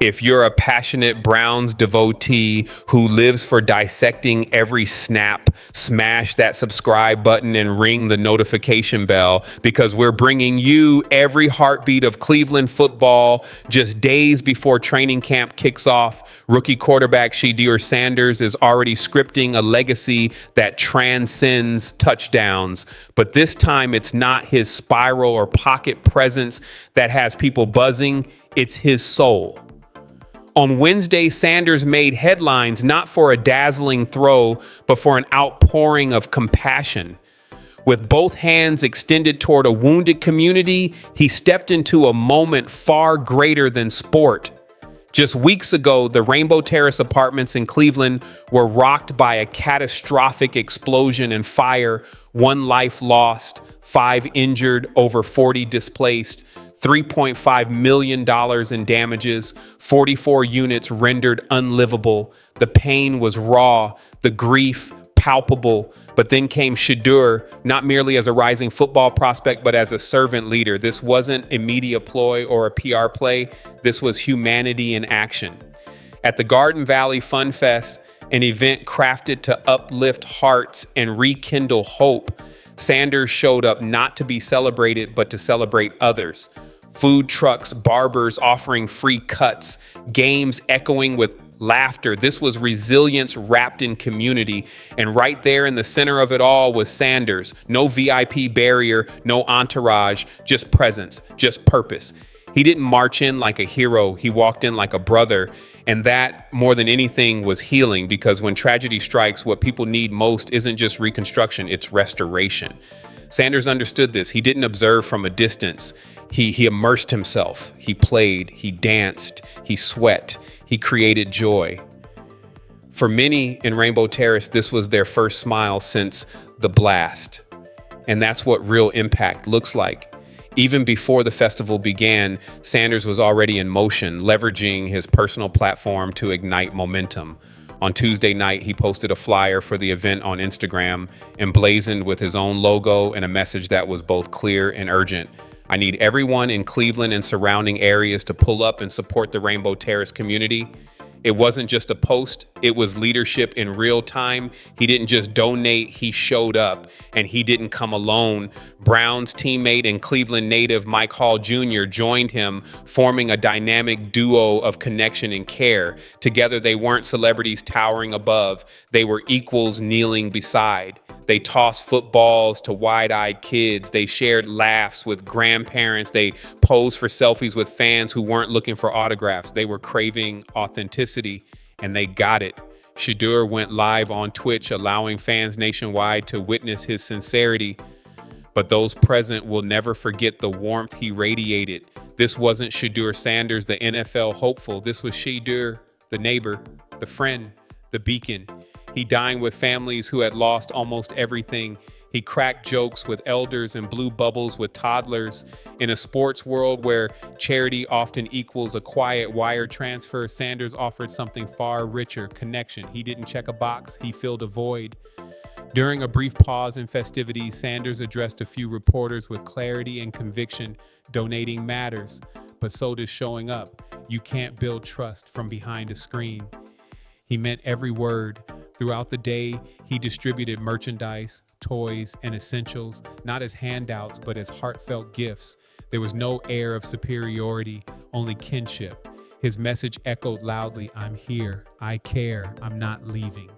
If you're a passionate Browns devotee who lives for dissecting every snap, smash that subscribe button and ring the notification bell, because we're bringing you every heartbeat of Cleveland football just days before training camp kicks off. Rookie quarterback Shedeur Sanders is already scripting a legacy that transcends touchdowns. But this time, it's not his spiral or pocket presence that has people buzzing. It's his soul. On Wednesday, Sanders made headlines not for a dazzling throw, but for an outpouring of compassion. With both hands extended toward a wounded community, he stepped into a moment far greater than sport. Just weeks ago, the Rainbow Terrace apartments in Cleveland were rocked by a catastrophic explosion and fire. 1 life lost, 5 injured, over 40 displaced. $3.5 million in damages, 44 units rendered unlivable. The pain was raw, the grief palpable. But then came Shedeur, not merely as a rising football prospect, but as a servant leader. This wasn't a media ploy or a PR play. This was humanity in action. At the Garden Valley Funfest, an event crafted to uplift hearts and rekindle hope, Sanders showed up not to be celebrated, but to celebrate others. Food trucks, barbers offering free cuts, games echoing with laughter. This was resilience wrapped in community. And right there in the center of it all was Sanders. No VIP barrier, no entourage, just presence, just purpose. He didn't march in like a hero. He walked in like a brother. And that, more than anything, was healing, because when tragedy strikes, what people need most isn't just reconstruction, it's restoration. Sanders understood this. He didn't observe from a distance. He immersed himself. He played, he danced, he sweat, he created joy. For many in Rainbow Terrace, this was their first smile since the blast. And that's what real impact looks like. Even before the festival began, Sanders was already in motion, leveraging his personal platform to ignite momentum. On Tuesday night, he posted a flyer for the event on Instagram, emblazoned with his own logo and a message that was both clear and urgent. I need everyone in Cleveland and surrounding areas to pull up and support the Rainbow Terrace community. It wasn't just a post, it was leadership in real time. He didn't just donate, he showed up, and he didn't come alone. Brown's teammate and Cleveland native Mike Hall Jr. joined him, forming a dynamic duo of connection and care. Together, they weren't celebrities towering above, they were equals kneeling beside. They tossed footballs to wide-eyed kids. They shared laughs with grandparents. They posed for selfies with fans who weren't looking for autographs. They were craving authenticity, and they got it. Shedeur went live on Twitch, allowing fans nationwide to witness his sincerity. But those present will never forget the warmth he radiated. This wasn't Shedeur Sanders, the NFL hopeful. This was Shedeur, the neighbor, the friend, the beacon. He dined with families who had lost almost everything. He cracked jokes with elders and blew bubbles with toddlers. In a sports world where charity often equals a quiet wire transfer, Sanders offered something far richer: connection. He didn't check a box, he filled a void. During a brief pause in festivities, Sanders addressed a few reporters with clarity and conviction. Donating matters, but so does showing up. You can't build trust from behind a screen. He meant every word. Throughout the day, he distributed merchandise, toys, and essentials, not as handouts, but as heartfelt gifts. There was no air of superiority, only kinship. His message echoed loudly, "I'm here, I care, I'm not leaving."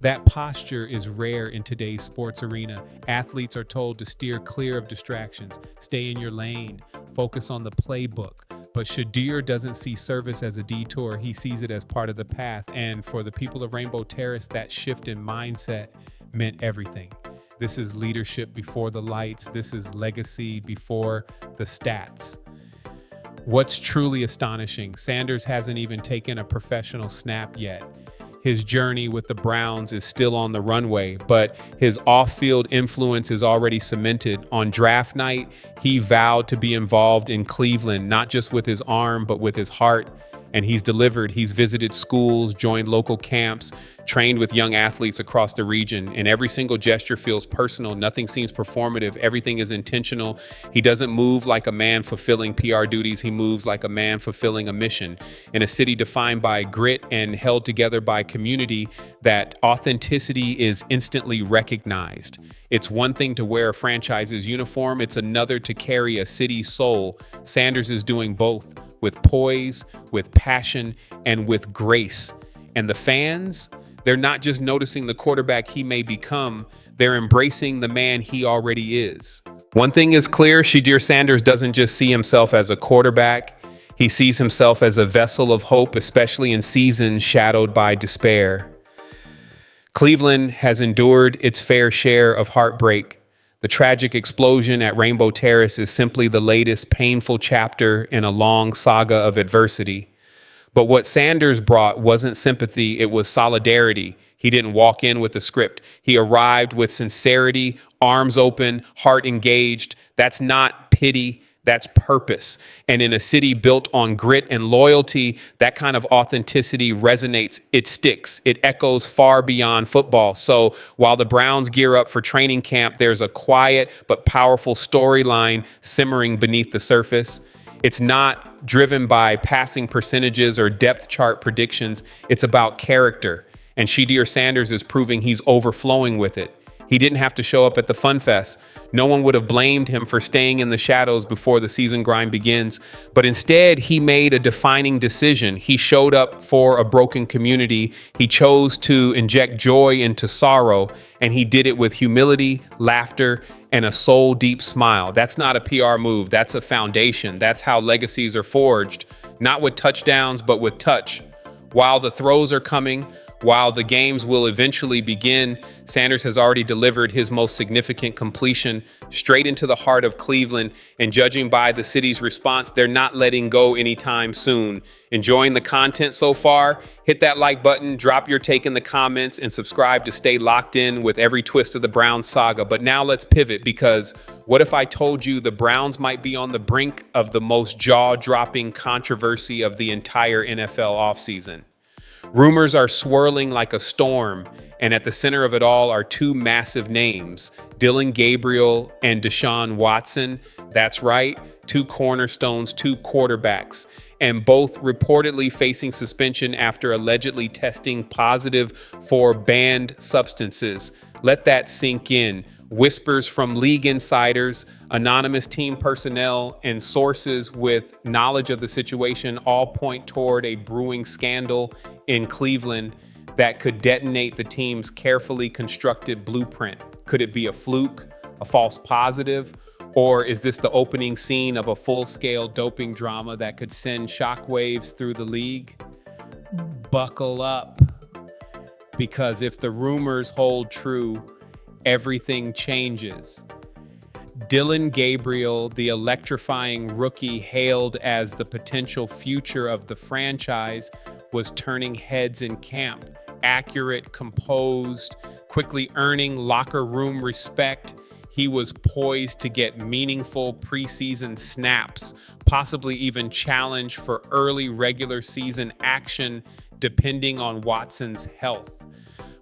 That posture is rare in today's sports arena. Athletes are told to steer clear of distractions, stay in your lane, focus on the playbook. But Shedeur doesn't see service as a detour, he sees it as part of the path. And for the people of Rainbow Terrace, that shift in mindset meant everything. This is leadership before the lights. This is legacy before the stats. What's truly astonishing, Sanders hasn't even taken a professional snap yet. His journey with the Browns is still on the runway, but his off-field influence is already cemented. On draft night, he vowed to be involved in Cleveland, not just with his arm, but with his heart. And he's delivered. He's visited schools, joined local camps, trained with young athletes across the region. And every single gesture feels personal. Nothing seems performative. Everything is intentional. He doesn't move like a man fulfilling PR duties. He moves like a man fulfilling a mission. In a city defined by grit and held together by community, that authenticity is instantly recognized. It's one thing to wear a franchise's uniform. It's another to carry a city's soul. Sanders is doing both, with poise, with passion, and with grace. And the fans, they're not just noticing the quarterback he may become, they're embracing the man he already is. One thing is clear, Shedeur Sanders doesn't just see himself as a quarterback, he sees himself as a vessel of hope, especially in seasons shadowed by despair. Cleveland has endured its fair share of heartbreak. The tragic explosion at Rainbow Terrace is simply the latest painful chapter in a long saga of adversity. But what Sanders brought wasn't sympathy, it was solidarity. He didn't walk in with a script. He arrived with sincerity, arms open, heart engaged. That's not pity, that's purpose. And in a city built on grit and loyalty, that kind of authenticity resonates. It sticks. It echoes far beyond football. So while the Browns gear up for training camp, there's a quiet but powerful storyline simmering beneath the surface. It's not driven by passing percentages or depth chart predictions. It's about character. And Shedeur Sanders is proving he's overflowing with it. He didn't have to show up at the Funfest. No one would have blamed him for staying in the shadows before the season grind begins. But instead, he made a defining decision. He showed up for a broken community. He chose to inject joy into sorrow, and he did it with humility, laughter, and a soul-deep smile. That's not a PR move. That's a foundation. That's how legacies are forged, not with touchdowns, but with touch. While the throws are coming, while the games will eventually begin, Sanders has already delivered his most significant completion straight into the heart of Cleveland. And judging by the city's response, they're not letting go anytime soon. Enjoying the content so far? Hit that like button, drop your take in the comments, and subscribe to stay locked in with every twist of the Browns saga. But now let's pivot, because what if I told you the Browns might be on the brink of the most jaw-dropping controversy of the entire NFL offseason? Rumors are swirling like a storm, and at the center of it all are two massive names, Gabriel and Deshaun Watson. That's right, two cornerstones, two quarterbacks, and both reportedly facing suspension after allegedly testing positive for banned substances. Let that sink in. Whispers from league insiders, anonymous team personnel, and sources with knowledge of the situation all point toward a brewing scandal in Cleveland that could detonate the team's carefully constructed blueprint. Could it be a fluke, a false positive, or is this the opening scene of a full-scale doping drama that could send shockwaves through the league? Buckle up, because if the rumors hold true, everything changes. Gabriel, the electrifying rookie hailed as the potential future of the franchise, was turning heads in camp. Accurate, composed, quickly earning locker room respect. He was poised to get meaningful preseason snaps, possibly even challenge for early regular season action, depending on Watson's health.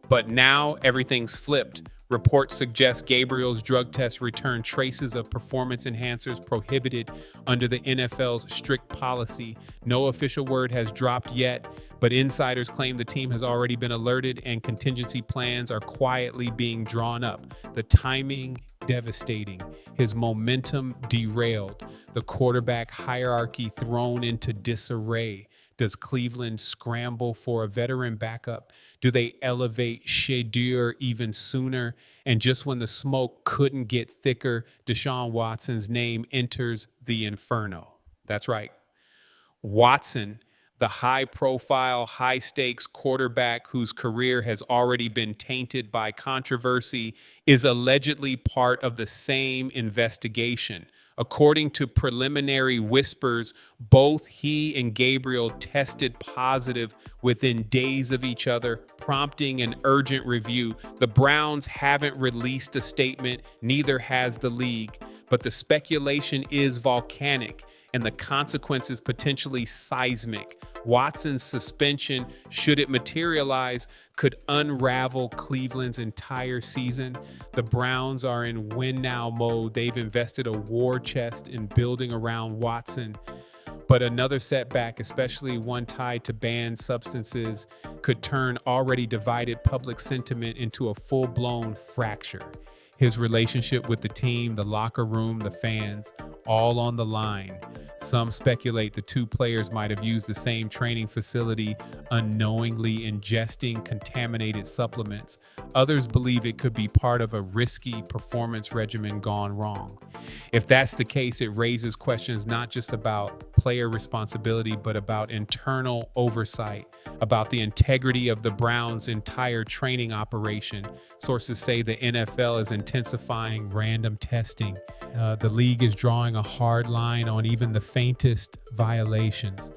But now everything's flipped. Reports suggest Gabriel's drug test returned traces of performance enhancers prohibited under the NFL's strict policy. No official word has dropped yet, but insiders claim the team has already been alerted and contingency plans are quietly being drawn up. The timing, devastating. His momentum derailed. The quarterback hierarchy thrown into disarray. Does Cleveland scramble for a veteran backup? Do they elevate Shedeur even sooner? And just when the smoke couldn't get thicker, Deshaun Watson's name enters the inferno. That's right. Watson, the high-profile, high-stakes quarterback whose career has already been tainted by controversy, is allegedly part of the same investigation. According to preliminary whispers, both he and Gabriel tested positive within days of each other, prompting an urgent review. The Browns haven't released a statement, neither has the league, but the speculation is volcanic. and the consequences potentially seismic. Watson's suspension, should it materialize, could unravel Cleveland's entire season. The Browns are in win now mode. They've invested a war chest in building around Watson. But another setback, especially one tied to banned substances, could turn already divided public sentiment into a full-blown fracture. His relationship with the team, the locker room, the fans, all on the line. Some speculate the two players might have used the same training facility, unknowingly ingesting contaminated supplements. Others believe it could be part of a risky performance regimen gone wrong. If that's the case, it raises questions not just about player responsibility, but about internal oversight, about the integrity of the Browns' entire training operation. Sources say the NFL is intensifying random testing. The league is drawing a hard line on even the faintest violations.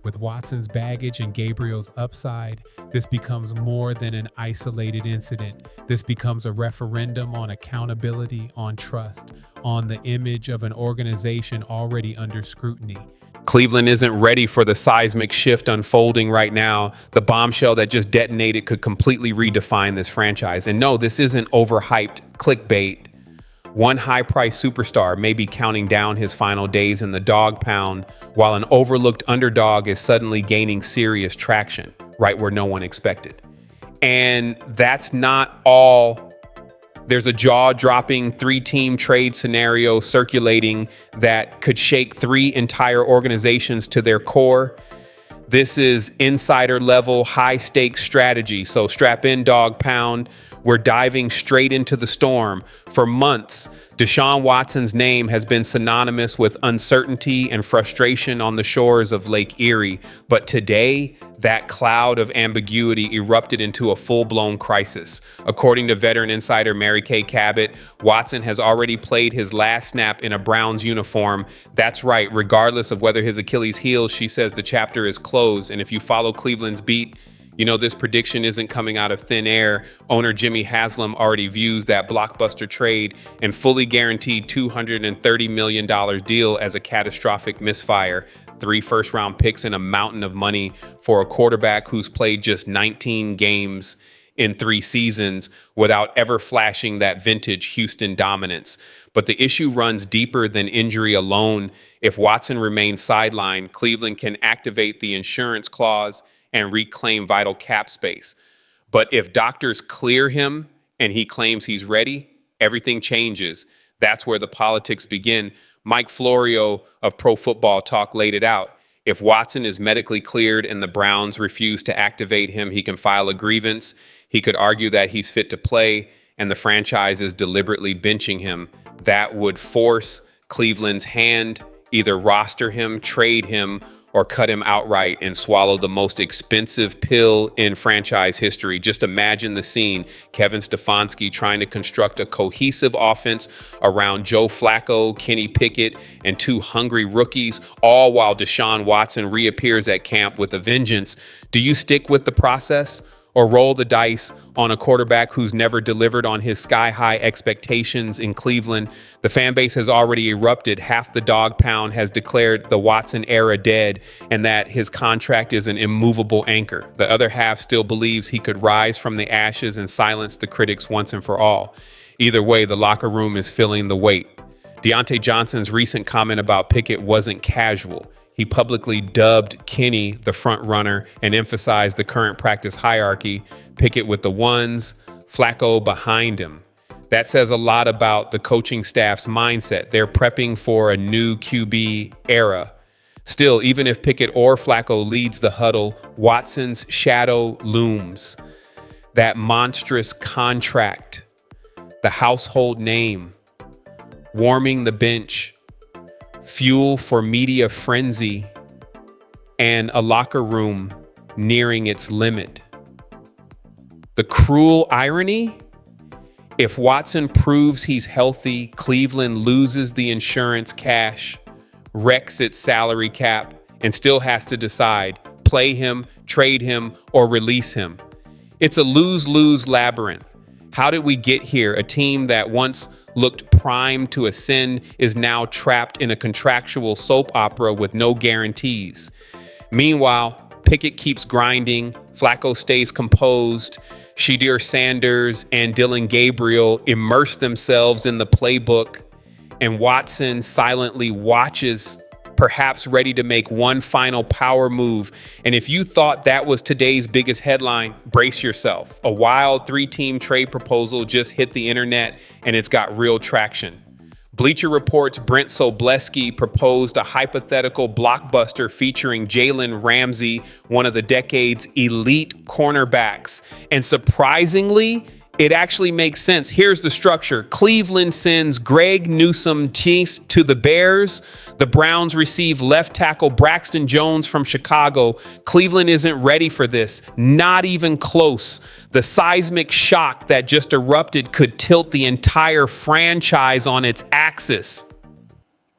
With Watson's baggage and Gabriel's upside, this becomes more than an isolated incident. This becomes a referendum on accountability, on trust, on the image of an organization already under scrutiny. Cleveland isn't ready for the seismic shift unfolding right now. The bombshell that just detonated could completely redefine this franchise. And no, this isn't overhyped clickbait. One high-priced superstar may be counting down his final days in the dog pound, while an overlooked underdog is suddenly gaining serious traction, right where no one expected. And that's not all. There's a jaw-dropping 3-team trade scenario circulating that could shake 3 entire organizations to their core. This is insider-level, high-stakes strategy. So strap in, dog pound. We're diving straight into the storm. For months, Deshaun Watson's name has been synonymous with uncertainty and frustration on the shores of Lake Erie. But today, that cloud of ambiguity erupted into a full-blown crisis. According to veteran insider Mary Kay Cabot, Watson has already played his last snap in a Browns uniform. That's right, regardless of whether his Achilles heals, she says the chapter is closed. And if you follow Cleveland's beat, you know this prediction isn't coming out of thin air. Owner Jimmy Haslam already views that blockbuster trade and fully guaranteed $230 million deal as a catastrophic misfire. 3 first-round picks and a mountain of money for a quarterback who's played just 19 games in 3 seasons without ever flashing that vintage Houston dominance. But the issue runs deeper than injury alone. If Watson remains sidelined, Cleveland can activate the insurance clause and reclaim vital cap space. But if doctors clear him and he claims he's ready, everything changes. That's where the politics begin. Mike Florio of Pro Football Talk laid it out. If Watson is medically cleared and the Browns refuse to activate him, he can file a grievance. He could argue that he's fit to play and the franchise is deliberately benching him. That would force Cleveland's hand, either roster him, trade him, or cut him outright and swallow the most expensive pill in franchise history. Just imagine the scene. Kevin Stefanski trying to construct a cohesive offense around Joe Flacco, Kenny Pickett, and 2 hungry rookies, all while Deshaun Watson reappears at camp with a vengeance. Do you stick with the process or roll the dice on a quarterback who's never delivered on his sky-high expectations in Cleveland? The fan base has already erupted. Half the dog pound has declared the Watson era dead and that his contract is an immovable anchor. The other half still believes he could rise from the ashes and silence the critics once and for all. Either way, the locker room is feeling the weight. Deontay Johnson's recent comment about Pickett wasn't casual. He publicly dubbed Kenny the front runner and emphasized the current practice hierarchy, Pickett with the ones, Flacco behind him. That says a lot about the coaching staff's mindset. They're prepping for a new QB era. Still, even if Pickett or Flacco leads the huddle, Watson's shadow looms. That monstrous contract, the household name, warming the bench, fuel for media frenzy, and a locker room nearing its limit. The cruel irony? If Watson proves he's healthy, Cleveland loses the insurance cash, wrecks its salary cap, and still has to decide, play him, trade him, or release him. It's a lose-lose labyrinth. How did we get here? A team that once looked primed to ascend is now trapped in a contractual soap opera with no guarantees. Meanwhile, Pickett keeps grinding, Flacco stays composed, Shedeur Sanders and Dylan Gabriel immerse themselves in the playbook, and Watson silently watches, perhaps ready to make one final power move. And if you thought that was today's biggest headline, brace yourself. A wild 3-team trade proposal just hit the internet, and it's got real traction. Bleacher Report's Brent Sobleski proposed a hypothetical blockbuster featuring Jalen Ramsey, one of the decade's elite cornerbacks. And surprisingly, it actually makes sense. Here's the structure. Cleveland sends Greg Newsome to the Bears. The Browns receive left tackle Braxton Jones from Chicago. Cleveland isn't ready for this, not even close. The seismic shock that just erupted could tilt the entire franchise on its axis.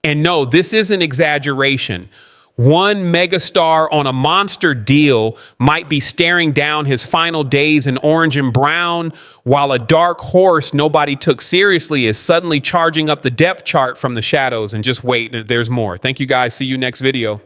And no, this isn't exaggeration. One megastar on a monster deal might be staring down his final days in orange and brown, while a dark horse nobody took seriously is suddenly charging up the depth chart from the shadows. And just wait, there's more. Thank you guys. See you next video.